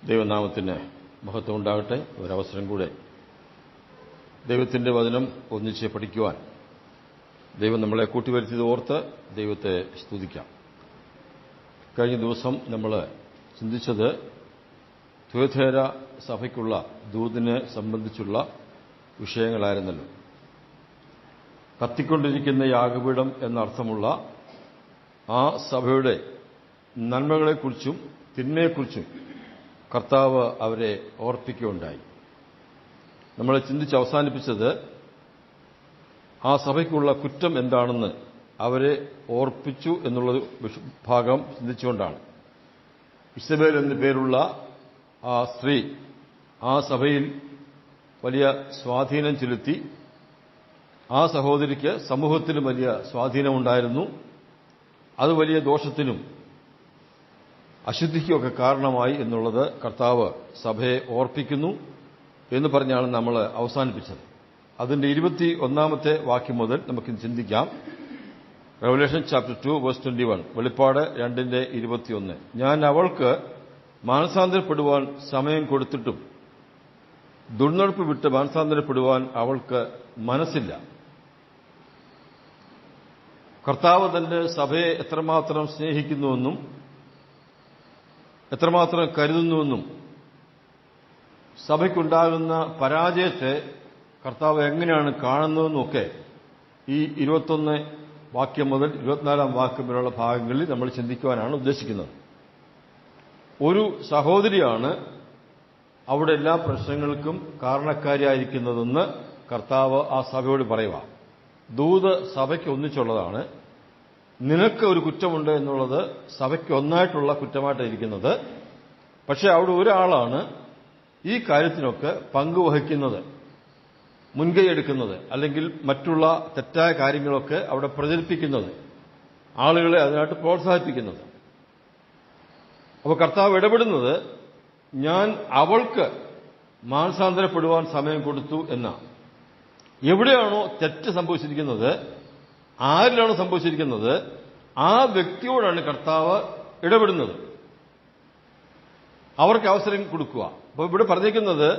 ദൈവനാമത്തിന് മഹത്വം ഉണ്ടാകട്ടെ. ഒരവസരം കൂടെ ദൈവത്തിന്റെ വചനം ഒന്നിച്ച് പഠിക്കുവാൻ ദൈവം നമ്മളെ കൂട്ടിവരുത്തിയത് ഓർത്ത് ദൈവത്തെ സ്തുതിക്കാം. കഴിഞ്ഞ ദിവസം നമ്മൾ ചിന്തിച്ചത് തുയഥൈര സഭയ്ക്കുള്ള ദൂതിനെ സംബന്ധിച്ചുള്ള വിഷയങ്ങളായിരുന്നല്ലോ. കത്തിക്കൊണ്ടിരിക്കുന്ന യാഗപീഠം എന്നർത്ഥമുള്ള ആ സഭയുടെ നന്മകളെക്കുറിച്ചും തിന്മയെക്കുറിച്ചും കർത്താവ് അവരെ ഓർപ്പിക്കുകയുണ്ടായി. നമ്മൾ ചിന്തിച്ച് അവസാനിപ്പിച്ചത് ആ സഭയ്ക്കുള്ള കുറ്റം എന്താണെന്ന് അവരെ ഓർപ്പിച്ചു എന്നുള്ള ഭാഗം ചിന്തിച്ചുകൊണ്ടാണ്. ഇസബേൽ എന്നു പേരുള്ള ആ സ്ത്രീ ആ സഭയിൽ വലിയ സ്വാധീനം ചെലുത്തി. ആ സഹോദരിക്ക് സമൂഹത്തിലും വലിയ സ്വാധീനമുണ്ടായിരുന്നു. അത് വലിയ ദോഷത്തിനും അശുദ്ധിക്കുമൊക്കെ കാരണമായി എന്നുള്ളത് കർത്താവ് സഭയെ ഓർപ്പിക്കുന്നു എന്ന് പറഞ്ഞാണ് നമ്മൾ അവസാനിപ്പിച്ചത്. അതിന്റെ 21 വാക്യം മുതൽ നമുക്ക് ചിന്തിക്കാം. റെവലേഷൻ ചാപ്റ്റർ 2 വേഴ്സ് 21, വെളിപ്പാട് 2:21. ഞാൻ അവൾക്ക് മാനസാന്തരപ്പെടുവാൻ സമയം കൊടുത്തിട്ടും ദുർനടപ്പ് വിട്ട് മാനസാന്തരപ്പെടുവാൻ അവൾക്ക് മനസ്സില്ല. കർത്താവ് തന്റെ സഭയെ എത്രമാത്രം സ്നേഹിക്കുന്നുവെന്നും എത്രമാത്രം കരുതുന്നുവെന്നും സഭയ്ക്കുണ്ടാകുന്ന പരാജയത്തെ കർത്താവ് എങ്ങനെയാണ് കാണുന്നതെന്നൊക്കെ ഈ 21 വാക്യം മുതൽ 24 വാക്യം വരെയുള്ള ഭാഗങ്ങളിൽ നമ്മൾ ചിന്തിക്കുവാനാണ് ഉദ്ദേശിക്കുന്നത്. ഒരു സഹോദരിയാണ് അവിടെ എല്ലാ പ്രശ്നങ്ങൾക്കും കാരണക്കാരിയായിരിക്കുന്നതെന്ന് കർത്താവ് ആ സഭയോട് പറയുക. ദൂത് സഭയ്ക്ക് ഒന്നിച്ചുള്ളതാണ്. നിനക്ക് ഒരു കുറ്റമുണ്ട് എന്നുള്ളത് സഭയ്ക്ക് ഒന്നായിട്ടുള്ള കുറ്റമായിട്ടിരിക്കുന്നത്. പക്ഷെ അവിടെ ഒരാളാണ് ഈ കാര്യത്തിനൊക്കെ പങ്കുവഹിക്കുന്നത്, മുൻകൈയെടുക്കുന്നത്, അല്ലെങ്കിൽ മറ്റുള്ള തെറ്റായ കാര്യങ്ങളൊക്കെ അവിടെ പ്രചരിപ്പിക്കുന്നത്, ആളുകളെ അതിനായിട്ട് പ്രോത്സാഹിപ്പിക്കുന്നത്. അപ്പോൾ കർത്താവ് ഇടപെടുന്നത് ഞാൻ അവൾക്ക് മാനസാന്തരപ്പെടുവാൻ സമയം കൊടുത്തു എന്നാണ്. എവിടെയാണോ തെറ്റ് സംഭവിച്ചിരിക്കുന്നത്, ആരിലാണോ സംഭവിച്ചിരിക്കുന്നത്, ആ വ്യക്തിയോടാണ് കർത്താവ് ഇടപെടുന്നത്. അവർക്ക് അവസരം കൊടുക്കുക. അപ്പോൾ ഇവിടെ പറഞ്ഞിരിക്കുന്നത്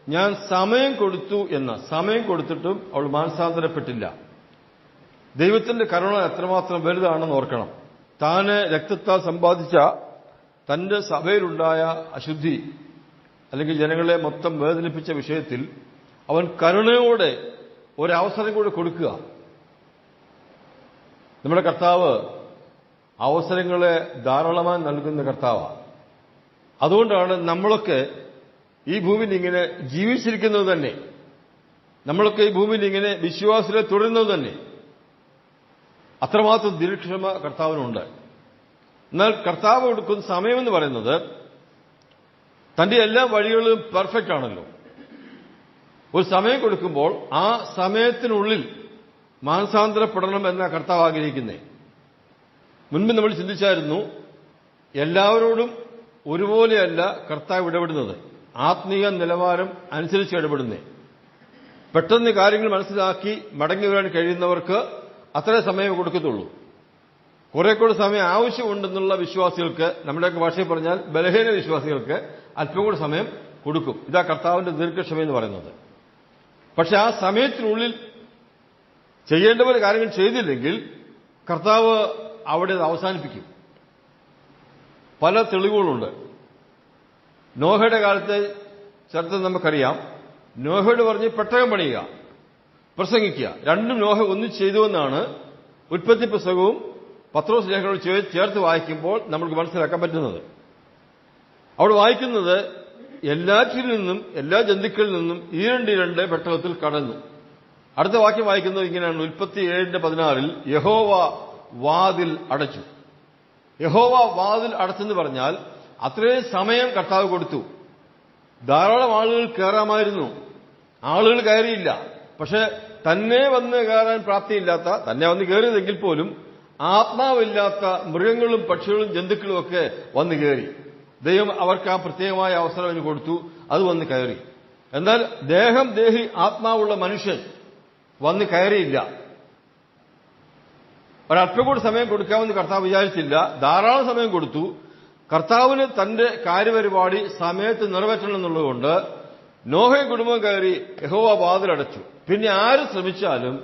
ഞാൻ സമയം കൊടുത്തു എന്ന, സമയം കൊടുത്തിട്ടും അവൾ മാനസാന്തരപ്പെട്ടില്ല. ദൈവത്തിന്റെ കരുണ എത്രമാത്രം വലുതാണെന്ന് ഓർക്കണം. താന് രക്തത്താൽ സമ്പാദിച്ച തന്റെ സഭയിലുണ്ടായ അശുദ്ധി അല്ലെങ്കിൽ ജനങ്ങളെ മൊത്തം വേദനിപ്പിച്ച വിഷയത്തിൽ അവൻ കരുണയോടെ ഒരവസരം കൂടെ കൊടുക്കുക. നമ്മുടെ കർത്താവ് അവസരങ്ങളെ ധാരാളമായി നൽകുന്ന കർത്താവാണ്. അതുകൊണ്ടാണ് നമ്മളൊക്കെ ഈ ഭൂമിയിൽ ഇങ്ങനെ ജീവിച്ചിരിക്കുന്നത് തന്നെ, നമ്മളൊക്കെ ഈ ഭൂമിയിൽ ഇങ്ങനെ വിശ്വാസത്തിൽ തുടരുന്നത് തന്നെ. അത്രമാത്രം ദീർഘക്ഷമ കർത്താവിനുണ്ട്. എന്നാൽ കർത്താവ് കൊടുക്കുന്ന സമയമെന്ന് പറയുന്നത് തന്റെ എല്ലാ വഴികളും പെർഫെക്റ്റ് ആണല്ലോ. ഒരു സമയം കൊടുക്കുമ്പോൾ ആ സമയത്തിനുള്ളിൽ മാനസാന്തരപ്പെടണം എന്ന കർത്താവ് ആഗ്രഹിക്കുന്നേ. മുൻപ് നമ്മൾ ചിന്തിച്ചായിരുന്നു, എല്ലാവരോടും ഒരുപോലെയല്ല കർത്താവ് ഇടപെടുന്നത്. ആത്മീയ നിലവാരം അനുസരിച്ച് ഇടപെടുന്നേ. പെട്ടെന്ന് കാര്യങ്ങൾ മനസ്സിലാക്കി മടങ്ങി വരാൻ കഴിയുന്നവർക്ക് അത്രേ സമയം കൊടുക്കത്തുള്ളൂ. കുറെ കൂടെ സമയം ആവശ്യമുണ്ടെന്നുള്ള വിശ്വാസികൾക്ക്, നമ്മുടെയൊക്കെ ഭാഷയിൽ പറഞ്ഞാൽ ബലഹീന വിശ്വാസികൾക്ക് അല്പം കൂടെ സമയം കൊടുക്കും. ഇതാ കർത്താവിന്റെ ദീർഘക്ഷമയെന്ന് പറയുന്നത്. പക്ഷെ ആ സമയത്തിനുള്ളിൽ ചെയ്യേണ്ടവർ കാര്യങ്ങൾ ചെയ്തില്ലെങ്കിൽ കർത്താവ് അവിടെ അവസാനിപ്പിക്കും. പല തെളിവുകളുണ്ട്. നോഹയുടെ കാലത്തെ ചരിത്രം നമുക്കറിയാം. നോഹയോട് പറഞ്ഞ് പെട്ടകം പണിയുക, പ്രസംഗിക്കുക. രണ്ടും നോഹ ഒന്നിച്ച് ചെയ്തുവെന്നാണ് ഉൽപ്പത്തി പുസ്തകവും പത്രോസ് ലേഖനോട് ചേർത്ത് വായിക്കുമ്പോൾ നമുക്ക് മനസ്സിലാക്കാൻ പറ്റുന്നത്. അവിടെ വായിക്കുന്നത് എല്ലാറ്റിൽ നിന്നും, എല്ലാ ജന്തുക്കളിൽ നിന്നും ഈരണ്ട് പെട്ടകത്തിൽ കടന്നു. അടുത്ത വാക്യം വായിക്കുന്നത് ഇങ്ങനെയാണ്. ഉൽപ്പത്തി 7:16 യഹോവ വാതിൽ അടച്ചു. യഹോവ വാതിൽ അടച്ചെന്ന് പറഞ്ഞാൽ അത്രയും സമയം കർത്താവ് കൊടുത്തു. ധാരാളം ആളുകൾ കയറാമായിരുന്നു, ആളുകൾ കയറിയില്ല. പക്ഷെ തന്നെ വന്ന് കയറാൻ പ്രാപ്തിയില്ലാത്ത, തന്നെ വന്ന് കയറിയതെങ്കിൽ പോലും ആത്മാവില്ലാത്ത മൃഗങ്ങളും പക്ഷികളും ജന്തുക്കളും ഒക്കെ വന്ന് കയറി. ദൈവം അവർക്ക് ആ പ്രത്യേകമായ അവസരം അതിന് കൊടുത്തു. അത് വന്ന് കയറി. എന്നാൽ ദേഹി ആത്മാവുള്ള മനുഷ്യൻ വന്ന് കയറിയില്ല. ഒരല്പം കൂടി സമയം കൊടുക്കാമെന്ന് കർത്താവ് വിചാരിച്ചില്ല. ധാരാളം സമയം കൊടുത്തു. കർത്താവിന് തന്റെ കാര്യപരിപാടി സമയത്ത് നിറവേറ്റണം എന്നുള്ളതുകൊണ്ട് നോഹയും കുടുംബം കയറി യഹോവ വാതിലടച്ചു. പിന്നെ ആര് ശ്രമിച്ചാലും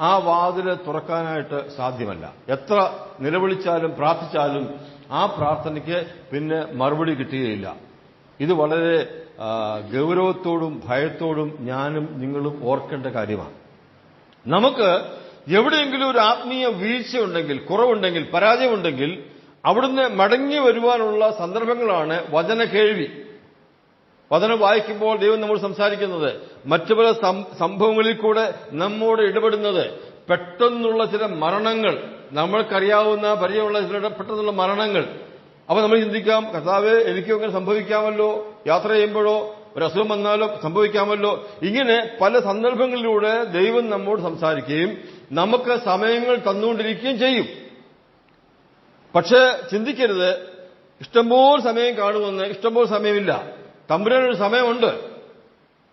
ആ വാതില് തുറക്കാനായിട്ട് സാധ്യമല്ല. എത്ര നിലവിളിച്ചാലും പ്രാർത്ഥിച്ചാലും ആ പ്രാർത്ഥനയ്ക്ക് പിന്നെ മറുപടി കിട്ടുകയില്ല. ഇത് വളരെ ഗൗരവത്തോടും ഭയത്തോടും ഞാനും നിങ്ങളും ഓർക്കേണ്ട കാര്യമാണ്. നമുക്ക് എവിടെയെങ്കിലും ഒരു ആത്മീയ വീഴ്ചയുണ്ടെങ്കിൽ, കുറവുണ്ടെങ്കിൽ, പരാജയമുണ്ടെങ്കിൽ അവിടുന്ന് മടങ്ങി വരുവാനുള്ള സന്ദർഭങ്ങളാണ് വചന കേൾവി. വചനം വായിക്കുമ്പോൾ ദൈവം നമ്മോട് സംസാരിക്കുന്നത്, മറ്റു പല സംഭവങ്ങളിൽ കൂടെ നമ്മോട് ഇടപെടുന്നത്, പെട്ടെന്നുള്ള ചില മരണങ്ങൾ, നമ്മൾക്കറിയാവുന്ന പരിചയമുള്ള ചില പെട്ടെന്നുള്ള മരണങ്ങൾ. അപ്പൊ നമ്മൾ ചിന്തിക്കാം, കർത്താവേ എനിക്കും അങ്ങനെ സംഭവിക്കാമല്ലോ, യാത്ര ചെയ്യുമ്പോഴോ ഒരു അസുഖം വന്നാലോ സംഭവിക്കാമല്ലോ. ഇങ്ങനെ പല സന്ദർഭങ്ങളിലൂടെ ദൈവം നമ്മോട് സംസാരിക്കുകയും നമുക്ക് സമയങ്ങൾ തന്നുകൊണ്ടിരിക്കുകയും ചെയ്യും. പക്ഷേ ചിന്തിക്കരുത് ഇഷ്ടംപോലെ സമയം കാണുമെന്ന്. ഇഷ്ടംപോലെ സമയമില്ല. തമ്പുരാനൊരു സമയമുണ്ട്.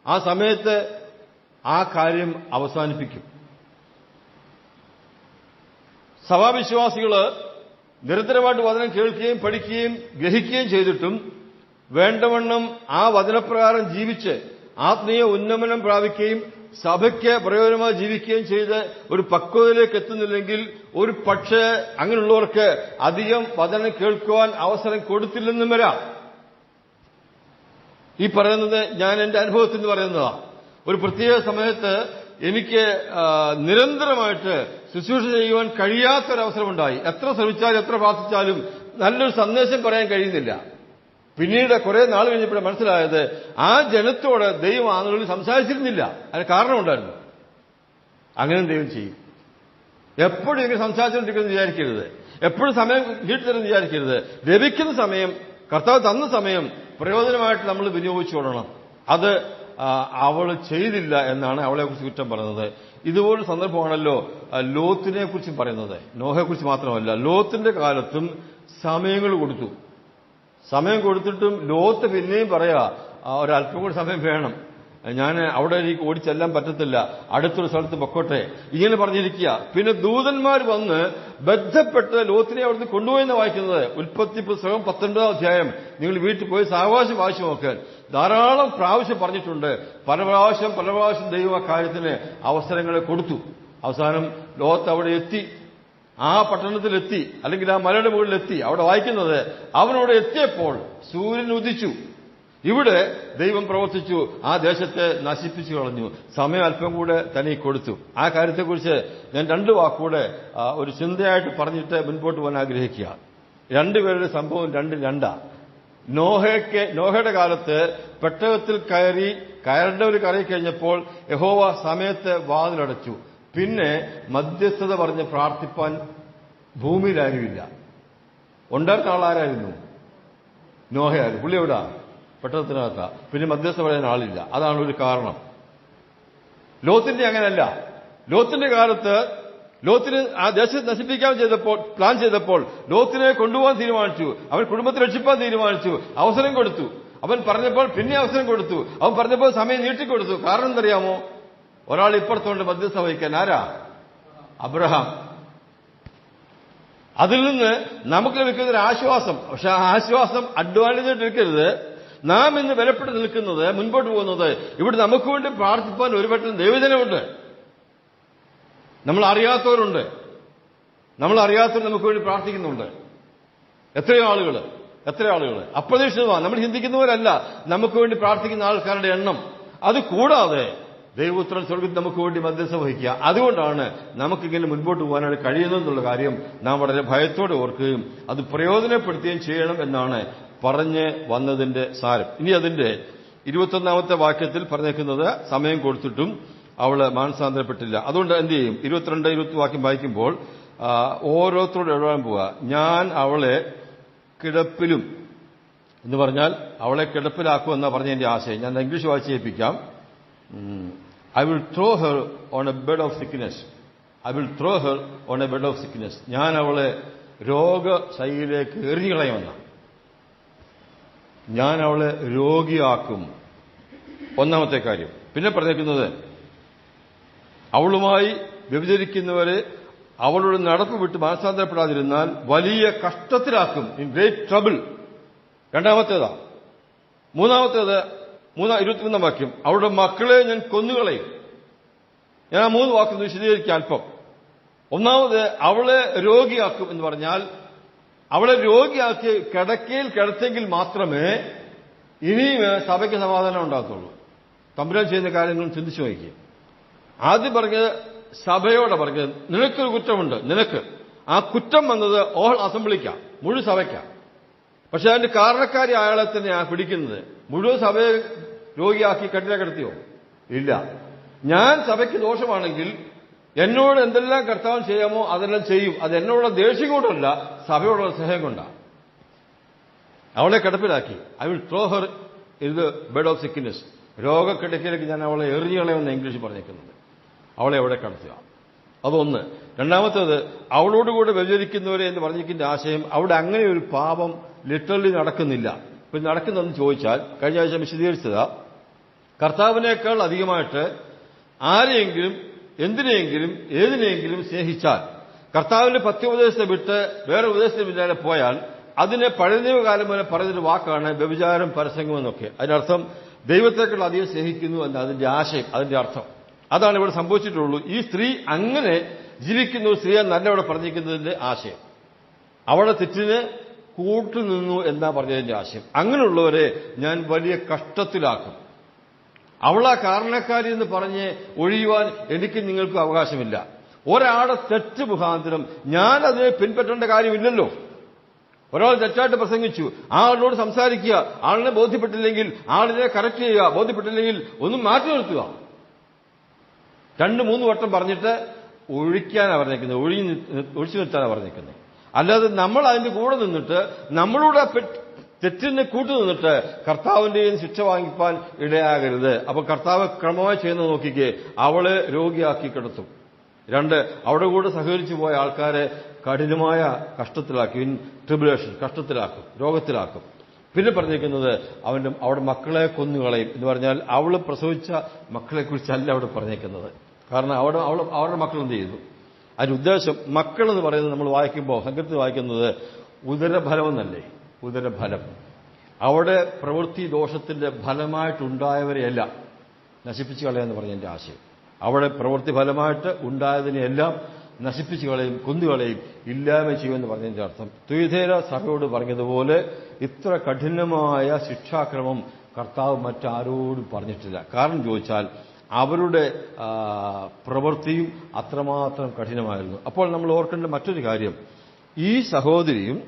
ആ സമയത്ത് ആ കാര്യം അവസാനിപ്പിക്കും. സഭാവിശ്വാസികള് നിരന്തരമായിട്ട് വചനം കേൾക്കുകയും പഠിക്കുകയും ഗ്രഹിക്കുകയും ചെയ്തിട്ടും വേണ്ടവണ്ണം ആ വചനപ്രകാരം ജീവിച്ച് ആത്മീയ ഉന്നമനം പ്രാപിക്കുകയും സഭയ്ക്ക് പ്രയോജനമായി ജീവിക്കുകയും ചെയ്ത് ഒരു പക്വതയിലേക്ക് എത്തുന്നില്ലെങ്കിൽ ഒരു പക്ഷേ അങ്ങനെയുള്ളവർക്ക് അധികം വചനം കേൾക്കുവാൻ അവസരം കൊടുത്തില്ലെന്നും വരാം. ഈ പറയുന്നത് ഞാൻ എന്റെ അനുഭവത്തിൽ നിന്ന് പറയുന്നതാണ്. ഒരു പ്രത്യേക സമയത്ത് എനിക്ക് നിരന്തരമായിട്ട് ശുശ്രൂഷ ചെയ്യുവാൻ കഴിയാത്തൊരവസരമുണ്ടായി. എത്ര ശ്രമിച്ചാലും എത്ര പ്രാർത്ഥിച്ചാലും നല്ലൊരു സന്ദേശം പറയാൻ കഴിയുന്നില്ല. പിന്നീട് കുറെ നാൾ കഴിഞ്ഞപ്പോഴേ മനസ്സിലായത് ആ ജനത്തോട് ദൈവം ആ നാളിൽ സംസാരിച്ചിരുന്നില്ല. അതിന് കാരണമുണ്ടായിരുന്നു. അങ്ങനെ ദൈവം ചെയ്യും. എപ്പോഴും ഇങ്ങനെ സംസാരിച്ചുകൊണ്ടിരിക്കുമെന്ന് വിചാരിക്കരുത്. എപ്പോഴും സമയം വീട്ടിത്തരുമെന്ന് വിചാരിക്കരുത്. ലഭിക്കുന്ന സമയം, കർത്താവ് തന്ന സമയം പ്രയോജനമായിട്ട് നമ്മൾ വിനിയോഗിച്ചുകൊള്ളണം. അത് അവൾ ചെയ്തില്ല എന്നാണ് അവളെക്കുറിച്ച് കുറ്റം പറയുന്നത്. ഇതുപോലൊരു സന്ദർഭമാണല്ലോ ലോത്തിനെ കുറിച്ചും പറയുന്നത്. നോഹയെക്കുറിച്ച് മാത്രമല്ല, ലോത്തിന്റെ കാലത്തും സമയങ്ങൾ കൊടുത്തു. സമയം കൊടുത്തിട്ടും ലോത്ത് പിന്നെയും പറയാ ഒരല്പം കൂടി സമയം വേണം, ഞാൻ അവിടെ എനിക്ക് ഓടിച്ചെല്ലാൻ പറ്റത്തില്ല, അടുത്തൊരു സ്ഥലത്ത് പൊക്കോട്ടെ, ഇങ്ങനെ പറഞ്ഞിരിക്കുക. പിന്നെ ദൂതന്മാർ വന്ന് ബന്ധപ്പെട്ട് ലോത്തിനെ അവിടുന്ന് കൊണ്ടുപോയെന്ന് വായിക്കുന്നത്. ഉൽപ്പത്തി പുസ്തകം 19 അധ്യായം നിങ്ങൾ വീട്ടിൽ പോയി സാവകാശം വായിച്ചു നോക്കാൻ ധാരാളം പ്രാവശ്യം പറഞ്ഞിട്ടുണ്ട്. പല പ്രാവശ്യം ദൈവ കാര്യത്തിന് അവസരങ്ങളെ കൊടുത്തു. അവസാനം ലോത്ത് അവിടെ എത്തി, ആ പട്ടണത്തിലെത്തി, അല്ലെങ്കിൽ ആ മലയുടെ മുകളിലെത്തി. അവിടെ വായിക്കുന്നത് അവനോട് എത്തിയപ്പോൾ സൂര്യൻ ഉദിച്ചു. ഇവിടെ ദൈവം പ്രവർത്തിച്ചു, ആ ദേശത്തെ നശിപ്പിച്ചു കളഞ്ഞു. സമയം അല്പം കൂടെ തനിക്ക് കൊടുത്തു. ആ കാര്യത്തെക്കുറിച്ച് ഞാൻ 2 വാക്കുകൂടെ ഒരു ചിന്തയായിട്ട് പറഞ്ഞിട്ട് മുൻപോട്ട് പോകാൻ ആഗ്രഹിക്കുക. രണ്ടുപേരുടെ സംഭവം രണ്ടാ. നോഹയുടെ കാലത്ത് പെട്ടകത്തിൽ കയറേണ്ടവർ കയറി കഴിഞ്ഞപ്പോൾ യഹോവ സമയത്ത് വാതിലടച്ചു. പിന്നെ മധ്യസ്ഥത പറഞ്ഞ് പ്രാർത്ഥിപ്പാൻ ഭൂമിയിൽ ആരുമില്ല. ഉണ്ടായിരുന്ന ആളാരായിരുന്നു? നോഹയായിരുന്നു. പുള്ളി എവിടാ? പെട്ടകത്തിനകത്താ. പിന്നെ മധ്യസ്ഥ പറയാൻ ആളില്ല. അതാണ് ഒരു കാരണം. ലോത്തിന്റെ അങ്ങനല്ല. ലോത്തിന്റെ കാലത്ത് ലോത്തിന് ആ ദേശത്ത് നശിപ്പിക്കാൻ പ്ലാൻ ചെയ്തപ്പോൾ ലോത്തിനെ കൊണ്ടുപോകാൻ തീരുമാനിച്ചു. അവൻ കുടുംബത്തെ രക്ഷിപ്പാൻ തീരുമാനിച്ചു. അവസരം കൊടുത്തു. അവൻ പറഞ്ഞപ്പോൾ പിന്നെ അവസരം കൊടുത്തു. അവൻ പറഞ്ഞപ്പോൾ സമയം നീട്ടിക്കൊടുത്തു. കാരണം എന്തറിയാമോ? ഒരാൾ ഇപ്പുറത്തോണ്ട് മധ്യസ്ഥ വഹിക്കാൻ. ആരാ? അബ്രഹാം. അതിൽ നിന്ന് നമുക്ക് ലഭിക്കുന്ന ഒരു ആശ്വാസം. പക്ഷെ ആ ആശ്വാസം അഡ്വാൻറ്റേജ് എടുക്കരുത്. നാം ഇന്ന് വിലപ്പെട്ട് നിൽക്കുന്നത്, മുൻപോട്ട് പോകുന്നത്, ഇവിടെ നമുക്ക് വേണ്ടി പ്രാർത്ഥിപ്പാൻ ഒരുപറ്റം ദൈവജനമുണ്ട്. നമ്മൾ അറിയാത്തവരുണ്ട്. നമുക്ക് വേണ്ടി പ്രാർത്ഥിക്കുന്നുണ്ട്. എത്രയോ ആളുകൾ അപ്രതീക്ഷിതമാണ്. നമ്മൾ ചിന്തിക്കുന്നവരല്ല നമുക്ക് വേണ്ടി പ്രാർത്ഥിക്കുന്ന ആൾക്കാരുടെ എണ്ണം. അതുകൂടാതെ ദൈവപുത്രൻ സ്വർഗ്ഗത്തിൽ നമുക്ക് വേണ്ടി മധ്യസ്ഥ വഹിക്കുക. അതുകൊണ്ടാണ് നമുക്കിങ്ങനെ മുൻപോട്ട് പോകാനായിട്ട് കഴിയുന്നതെന്നുള്ള കാര്യം നാം വളരെ ഭയത്തോടെ ഓർക്കുകയും അത് പ്രയോജനപ്പെടുത്തുകയും ചെയ്യണം എന്നാണ് പറഞ്ഞ് വന്നതിന്റെ സാരം. ഇനി അതിന്റെ 21-ാമത്തെ വാക്യത്തിൽ പറഞ്ഞേക്കുന്നത് സമയം കൊടുത്തിട്ടും അവള് മാനസാന്തരപ്പെട്ടില്ല. അതുകൊണ്ട് എന്ത് ചെയ്യും? 22-20 വാക്യം വായിക്കുമ്പോൾ ഓരോരുത്തരോട് എഴുതാൻ പോവുക. ഞാൻ അവളെ കിടപ്പിലും എന്ന് പറഞ്ഞാൽ അവളെ കിടപ്പിലാക്കുമെന്നാണ് പറഞ്ഞ എന്റെ ആശയം. ഞാൻ ഇംഗ്ലീഷ് വായിച്ച് കേൾപ്പിക്കാം. I will throw her on a bed of sickness. ഞാൻ അവളെ രോഗശൈലിയിലേക്ക് എറിഞ്ഞുകളയുമെന്ന. ഞാൻ അവളെ രോഗിയാക്കും. ഒന്നാമത്തെ കാര്യം. പിന്നെ പറഞ്ഞേക്കുന്നത് അവളുമായി വ്യഭിചരിക്കുന്നവരെ അവളുടെ നടപ്പ് വിട്ട് മാനസാന്തരപ്പെടാതിരുന്നാൽ വലിയ കഷ്ടത്തിലാക്കും. In great trouble. രണ്ടാമത്തേതാ. മൂന്നാമത്തേത് 23 വാക്യം, അവരുടെ മക്കളെ ഞാൻ കൊന്നുകളയും. ഞാൻ ആ 3 വാക്യം വിശദീകരിക്കാം അല്പം. ഒന്നാമത്, അവളെ രോഗിയാക്കും എന്ന് പറഞ്ഞാൽ അവളെ രോഗിയാക്കി കിടക്കയിൽ കിടത്തെങ്കിൽ മാത്രമേ ഇനിയും സഭയ്ക്ക് സമാധാനം ഉണ്ടാകത്തുള്ളൂ. തമ്പുരാൻ ചെയ്യുന്ന കാര്യങ്ങളും ചിന്തിച്ചു നോക്കി. ആദ്യം പറഞ്ഞത് സഭയോടെ പറഞ്ഞത്, നിനക്കൊരു കുറ്റമുണ്ട്, നിനക്ക് ആ കുറ്റം വന്നത് ഓൾ അസംബ്ലിക്കാം, മുഴുവൻ സഭയ്ക്കാം. പക്ഷെ അതിന്റെ കാരണക്കാരി അയാളെ തന്നെയാണ് പിടിക്കുന്നത്. മുഴുവൻ സഭയെ രോഗിയാക്കി കട്ടില കിടത്തിയോ? ഇല്ല. ഞാൻ സഭയ്ക്ക് ദോഷമാണെങ്കിൽ എന്നോട് എന്തെല്ലാം കർത്താവ് ചെയ്യാമോ അതെല്ലാം ചെയ്യും. അത് എന്നോടുള്ള ദേഷ്യം കൊണ്ടല്ല, സഭയോടുള്ള സ്നേഹം കൊണ്ടാണ്. അവളെ കിടപ്പിലാക്കി. I will throw her in the bed of sickness. രോഗക്കിടക്കയിലേക്ക് ഞാൻ അവളെ എറിഞ്ഞുകളയുമെന്ന് ഇംഗ്ലീഷ് പറഞ്ഞേക്കുന്നത്. അവളെ എവിടെ കിടത്തുക, അതൊന്ന്. രണ്ടാമത്തേത്, അവളോടുകൂടെ വ്യഭിചരിക്കുന്നവരെ എന്ന് പറഞ്ഞിരിക്കുന്ന ആശയം, അവിടെ അങ്ങനെ ഒരു പാപം ലിറ്ററലി നടക്കുന്നില്ല. ഇപ്പം നടക്കുന്നതെന്ന് ചോദിച്ചാൽ, കഴിഞ്ഞ ആഴ്ച വിശദീകരിച്ചതാ, കർത്താവിനേക്കാൾ അധികമായിട്ട് ആരെയെങ്കിലും എന്തിനെയെങ്കിലും ഏതിനെയെങ്കിലും സ്നേഹിച്ചാൽ, കർത്താവിന്റെ പത്യോപദേശത്തെ വിട്ട് വേറെ ഉപദേശത്തിന് പിന്നാലെ പോയാൽ, അതിന് പഴയ നിയമകാലം പോലെ പറയുന്നൊരു വാക്കാണ് വ്യഭിചാരം, പരസംഗം എന്നൊക്കെ. അതിനർത്ഥം ദൈവത്തെക്കാൾ അധികം സ്നേഹിക്കുന്നു എന്ന അതിന്റെ ആശയം, അതിന്റെ അർത്ഥം അതാണ് ഇവിടെ സംഭവിച്ചിട്ടുള്ളൂ. ഈ സ്ത്രീ അങ്ങനെ ജീവിക്കുന്ന ഒരു സ്ത്രീയെന്നല്ല ഇവിടെ പറഞ്ഞിരിക്കുന്നതിന്റെ ആശയം. അവളുടെ തെറ്റിന് കൂട്ടുനിന്നു എന്നാ പറഞ്ഞതിന്റെ ആശയം. അങ്ങനെയുള്ളവരെ ഞാൻ വലിയ കഷ്ടത്തിലാക്കും. അവളാ കാരണക്കാരി എന്ന് പറഞ്ഞ് ഒഴിയുവാൻ എനിക്ക് നിങ്ങൾക്കും അവകാശമില്ല. ഒരാളുടെ തെറ്റ് മുഖാന്തരം ഞാൻ അതിനെ പിൻപറ്റേണ്ട കാര്യമില്ലല്ലോ. ഒരാൾ തെറ്റായിട്ട് പ്രസംഗിച്ചു, ആളിനോട് സംസാരിക്കുക, ആളിനെ ബോധ്യപ്പെട്ടില്ലെങ്കിൽ ആളിനെ കറക്റ്റ് ചെയ്യുക, ബോധ്യപ്പെട്ടില്ലെങ്കിൽ ഒന്നും മാറ്റി നിർത്തുക. 2-3 വട്ടം പറഞ്ഞിട്ട് ഒഴിക്കാനാണ് പറഞ്ഞേക്കുന്നത്, ഒഴിച്ചു നിർത്താനാണ് പറഞ്ഞേക്കുന്നത്. അല്ലാതെ നമ്മൾ അതിന്റെ കൂടെ നിന്നിട്ട് നമ്മളുടെ തെറ്റിന് കൂട്ടു നിന്നിട്ട് കർത്താവിന്റെയും ശിക്ഷ വാങ്ങിപ്പാൻ ഇടയാകരുത്. അപ്പൊ കർത്താവ് ക്രമമായി ചെയ്യുന്നത് നോക്കിക്കേ, അവളെ രോഗിയാക്കി കിടത്തും. 2, അവിടെ കൂടെ സഹകരിച്ചു പോയ ആൾക്കാരെ കഠിനമായ കഷ്ടത്തിലാക്കി, ട്രിബുലേഷൻ, കഷ്ടത്തിലാക്കും, രോഗത്തിലാക്കും. പിന്നെ പറഞ്ഞിരിക്കുന്നത് അവിടെ മക്കളെ കൊന്നുകളയും എന്ന് പറഞ്ഞാൽ അവള് പ്രസവിച്ച മക്കളെക്കുറിച്ചല്ല അവിടെ പറഞ്ഞേക്കുന്നത്. കാരണം അവരുടെ മക്കൾ എന്ത് ചെയ്തു? അതിന്റെ ഉദ്ദേശം, മക്കളെന്ന് പറയുന്നത് നമ്മൾ വായിക്കുമ്പോൾ സംഘത്തിൽ വായിക്കുന്നത് ഉദരഫലമെന്നല്ലേ, ഉദരഫലം. അവിടെ പ്രവൃത്തി ദോഷത്തിന്റെ ഫലമായിട്ടുണ്ടായവരെയല്ല നശിപ്പിച്ചു കളയാന്ന് പറഞ്ഞതിന്റെ ആശയം. അവിടെ പ്രവൃത്തി ഫലമായിട്ട് ഉണ്ടായതിനെയെല്ലാം നശിപ്പിച്ചു കളയും, കൊന്നുകളയും, ഇല്ലായ്മ ചെയ്യുമെന്ന് പറഞ്ഞതിന്റെ അർത്ഥം. തുയഥേര സഭയോട് പറഞ്ഞതുപോലെ ഇത്ര കഠിനമായ ശിക്ഷാക്രമം കർത്താവ് മറ്റാരോടും പറഞ്ഞിട്ടില്ല. കാരണം ചോദിച്ചാൽ അവരുടെ പ്രവൃത്തിയും അത്രമാത്രം കഠിനമായിരുന്നു. അപ്പോൾ നമ്മൾ ഓർക്കേണ്ട മറ്റൊരു കാര്യം, ഈ സഹോദരിയും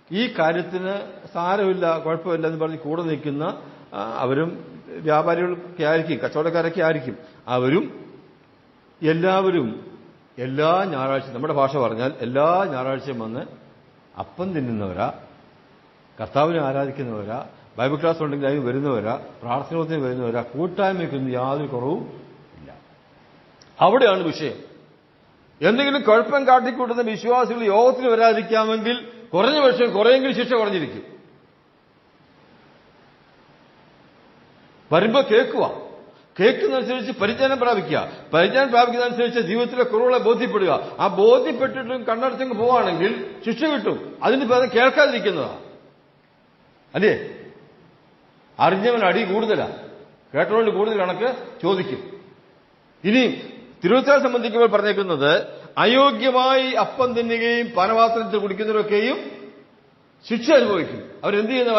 ഈ കാര്യത്തിന് സാരമില്ല, കുഴപ്പമില്ല എന്ന് പറഞ്ഞ് കൂടെ നിൽക്കുന്ന അവരും വ്യാപാരികളൊക്കെ ആയിരിക്കും, കച്ചവടക്കാരൊക്കെ ആയിരിക്കും. അവരും എല്ലാവരും എല്ലാ ഞായറാഴ്ചയും, നമ്മുടെ ഭാഷ പറഞ്ഞാൽ എല്ലാ ഞായറാഴ്ചയും വന്ന് അപ്പം തിന്നുന്നവരാ, കർത്താവിനെ ആരാധിക്കുന്നവരാ, ബൈബിൾ ക്ലാസ് ഉണ്ടെങ്കിൽ അതിന് വരുന്നവരാ, പ്രാർത്ഥനത്തിന് വരുന്നവരാ, കൂട്ടായ്മയ്ക്കൊന്നും യാതൊരു കുറവും ഇല്ല. അവിടെയാണ് വിഷയം. എന്തെങ്കിലും കുഴപ്പം കാട്ടിക്കൂട്ടുന്ന വിശ്വാസികൾ യോഗത്തിന് വരാതിരിക്കാമെങ്കിൽ കുറഞ്ഞ പക്ഷം കുറെയെങ്കിലും ശിക്ഷ കുറഞ്ഞിരിക്കും. വരുമ്പോ കേൾക്കുക, കേൾക്കുന്നതനുസരിച്ച് പരിജ്ഞാനം പ്രാപിക്കുക, പരിജ്ഞാനം പ്രാപിക്കുന്നതനുസരിച്ച് ജീവിതത്തിലെ കുറവുകളെ ബോധ്യപ്പെടുക. ആ ബോധ്യപ്പെട്ടിട്ടും കണ്ണടച്ചങ്ങ് പോവുകയാണെങ്കിൽ ശിക്ഷ കിട്ടും. അതിന് പകരം കേൾക്കാതിരിക്കുന്നതാ, അല്ലേ? അറിഞ്ഞവൻ അടി കൂടുതലാ, കേട്ടവന് കൂടുതൽ കണക്ക് ചോദിക്കും. ഇനി തിരുവത്താഴെ സംബന്ധിക്കുമ്പോൾ പറഞ്ഞേക്കുന്നത്, അയോഗ്യമായി അപ്പം തിന്നുകയും പാനപാത്രത്തിൽ കുടിക്കുന്നവരൊക്കെയും ശിക്ഷ അനുഭവിക്കും. അവരെന്ത് ചെയ്യുന്ന